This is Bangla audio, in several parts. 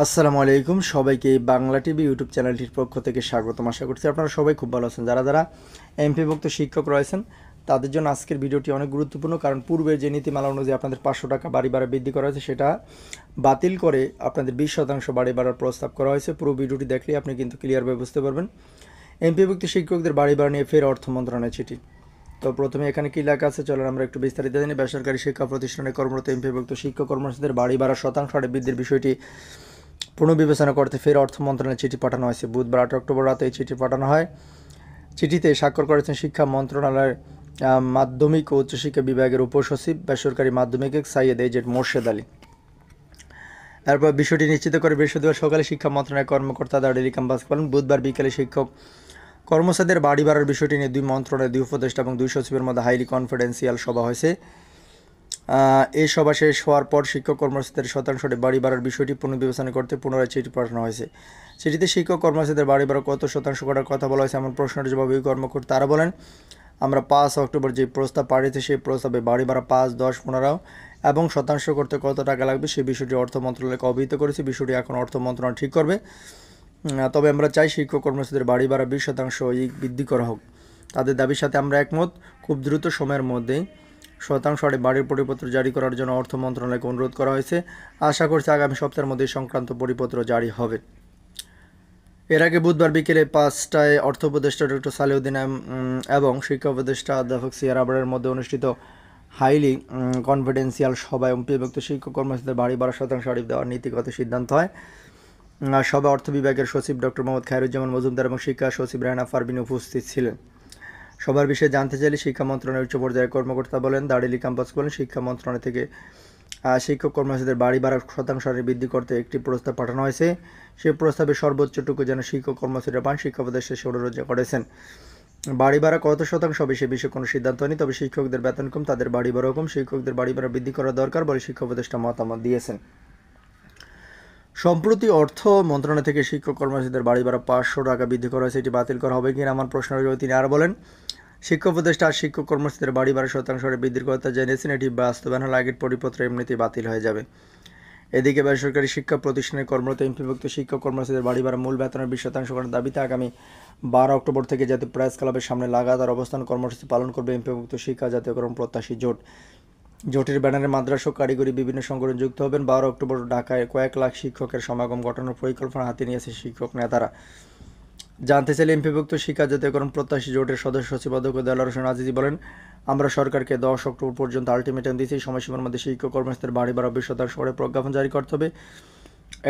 আসসালামু আলাইকুম সবাইকে বাংলা টিভি ইউটিউব চ্যানেলটির পক্ষ থেকে স্বাগতম। আশা করছি আপনারা সবাই খুব ভালো আছেন। যারা যারা এমপিভুক্ত শিক্ষক রয়েছেন তাদের জন্য আজকের ভিডিওটি অনেক গুরুত্বপূর্ণ, কারণ পূর্বে যে নীতিমালা অনুযায়ী আপনাদের 500 টাকা বাড়ি ভাড়া বৃদ্ধি করা হয়েছে সেটা বাতিল করে আপনাদের 20% বাড়ি ভাড়ার প্রস্তাব করা হয়েছে। পুরো ভিডিওটি দেখলে আপনি কিন্তু ক্লিয়ারভাবে বুঝতে পারবেন। এমপিভুক্ত শিক্ষকদের বাড়ি ভাড়া নিয়ে ফের অর্থ মন্ত্রণালয়ের চিঠি। তো প্রথমে এখানে কী লেখা আছে চলেন আমরা একটু বিস্তারিত জানি। বেসরকারি শিক্ষা প্রতিষ্ঠানে কর্মরত এমপিভুক্ত শিক্ষক কর্মচারীদের বাড়ি ভাড়া শতাংশ হারে বৃদ্ধির বিষয়টি পুনর্বিবেচনা করতে ফের অর্থ মন্ত্রণালয়ে চিঠি পাঠানো হয়েছে। বুধবার 8 অক্টোবর রাতে এই চিঠি পাঠানো হয়। চিঠিতে স্বাক্ষর করেছেন শিক্ষা মন্ত্রণালয়ের মাধ্যমিক ও উচ্চশিক্ষা বিভাগের উপসচিব বেসরকারি মাধ্যমিক সাইয়েদ এজেড মোর্শেদ আলী। এরপর বিষয়টি নিশ্চিত করে বৃহস্পতিবার সকালে শিক্ষা মন্ত্রণালয়ের কর্মকর্তা দাড়িলি ক্যাম্পাস বলেন, বুধবার বিকেলে শিক্ষক কর্মচারীদের বাড়ি ভাড়ার বিষয়টি নিয়ে দুই মন্ত্রণালয়ের 2 উপদেষ্টা এবং 2 সচিবের মধ্যে হাইলি কনফিডেন্সিয়াল সভা হয়েছে। এই সভা শেষ হওয়ার পর শিক্ষক কর্মচারীদের শতাংশে বাড়ি ভাড়ার বিষয়টি পুনর্বিবেচনা করতে পুনরায় চিঠি পাঠানো হয়েছে। চিঠিতে শিক্ষক কর্মচারীদের বাড়ি ভাড়া কত শতাংশ করার কথা বলা হয়েছে এমন প্রশ্নের জবাবে ওই কর্মকর্তা তারা বলেন, আমরা 5 অক্টোবর যে প্রস্তাব পাঠিয়েছি সেই প্রস্তাবে বাড়ি ভাড়া 5, 10, 15 এবং শতাংশ করতে কত টাকা লাগবে সেই বিষয়টি অর্থ মন্ত্রণালয়কে অবহিত করেছি। বিষয়টি এখন অর্থ মন্ত্রণালয় ঠিক করবে। তবে আমরা চাই শিক্ষক কর্মচারীদের বাড়ি ভাড়া 20% বৃদ্ধি করা হোক। তাদের দাবির সাথে আমরা একমত। খুব দ্রুত সময়ের মধ্যেই শতাংশ হারে বাড়ির পরিপত্র জারি করার জন্য অর্থ মন্ত্রণালয়কে অনুরোধ করা হয়েছে। আশা করছি আগামী সপ্তাহের মধ্যে সংক্রান্ত পরিপত্র জারি হবে। এর আগে বুধবার বিকেলে 5টায় অর্থ উপদেষ্টা ডক্টর সালেউদ্দিন এবং শিক্ষা উপদেষ্টা অধ্যাপক সিয়ার আবরারের মধ্যে অনুষ্ঠিত হাইলি কনফিডেন্সিয়াল সভায় এমপিভুক্ত শিক্ষক কর্মচারীদের বাড়ি ভাড়া শতাংশ হারে দেওয়ার নীতিগত সিদ্ধান্ত হয়। সভায় অর্থ বিভাগের সচিব ডক্টর মোহাম্মদ খায়রুজ্জামান মজুমদার এবং শিক্ষা সচিব রায়না পারভিন উপস্থিত ছিলেন। সবার বিষয়ে জানতে চাইলে শিক্ষা মন্ত্রণালয়ের উচ্চ পর্যায়ের কর্মকর্তা বলেন, দাড়িলি ক্যাম্পাস বলেন, শিক্ষা মন্ত্রণালয় থেকে শিক্ষক কর্মচারীদের বাড়ি ভাড়া শতাংশ হারে বৃদ্ধি করতে একটি প্রস্তাব পাঠানো হয়েছে। সেই প্রস্তাবে সর্বোচ্চটুকু যেন শিক্ষক কর্মচারীরা পান শিক্ষা উপদেষ্টা সে অনুরোধ করেছেন। বাড়ি ভাড়া কত শতাংশ হবে সে বিষয়ে কোনো সিদ্ধান্ত নেই, তবে শিক্ষকদের বেতন কম, তাদের বাড়ি ভাড়া কম, শিক্ষকদের বাড়ি ভাড়া বৃদ্ধি করা দরকার বলে শিক্ষা উপদেষ্টা মতামত দিয়েছেন। সম্প্রতি অর্থ মন্ত্রণালয় থেকে শিক্ষক কর্মচারীদের বাড়ি ভাড়া 500 টাকা বৃদ্ধি করা হয়েছে, এটি বাতিল করা হবে কিনা আমার প্রশ্নের জবাবে তিনি আরও বলেন, শিক্ষা উপদেষ্টা আর শিক্ষক কর্মচারীদের বাড়ি ভাড়া শতাংশ হারে বৃদ্ধির কথা জানিয়েছেন। এটি বাস্তবায়ন হলে আগের পরিপত্র এমনিতেই বাতিল হয়ে যাবে। এদিকে বেসরকারি শিক্ষা প্রতিষ্ঠানে কর্মরত এমপিভুক্ত শিক্ষক কর্মচারীদের বাড়ি ভাড়া মূল বেতনের 20% করার দাবিতে আগামী 12 অক্টোবর থেকে জাতীয় প্রেস ক্লাবের সামনে লাগাতার অবস্থান কর্মসূচি পালন করবে এমপিভুক্ত শিক্ষা জাতীয়করণ প্রত্যাশী জোট। জোটের ব্যানারে মাদ্রাসা ও কারিগরি বিভিন্ন সংগঠন যুক্ত হবেন। 12 অক্টোবর ঢাকায় কয়েক লাখ শিক্ষকের সমাগম ঘটানোর পরিকল্পনা হাতে নিয়েছে শিক্ষক নেতারা। জানতে চাইলে এমপিভুক্ত শিক্ষা জাতীয়করণ প্রত্যাশী জোটের সদস্য সচিব অধ্যক্ষ দেলোয়ার হোসেন আজিজি বলেন, আমরা সরকারকে 10 অক্টোবর পর্যন্ত আলটিমেটাম দিয়েছি। সময়সীমার মধ্যে শিক্ষক কর্মচারীদের বাড়ি ভাড়া 20% করে প্রজ্ঞাপন জারি করতে হবে।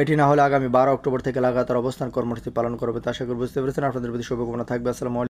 এটি না হলে আগামী 12 অক্টোবর থেকে লাগাতার অবস্থান কর্মসূচি পালন করবে। তা আশা করি বুঝতে পেরেছেন। আপনাদের প্রতি শুভকামনা থাকবে। আসসালামু আলাইকুম।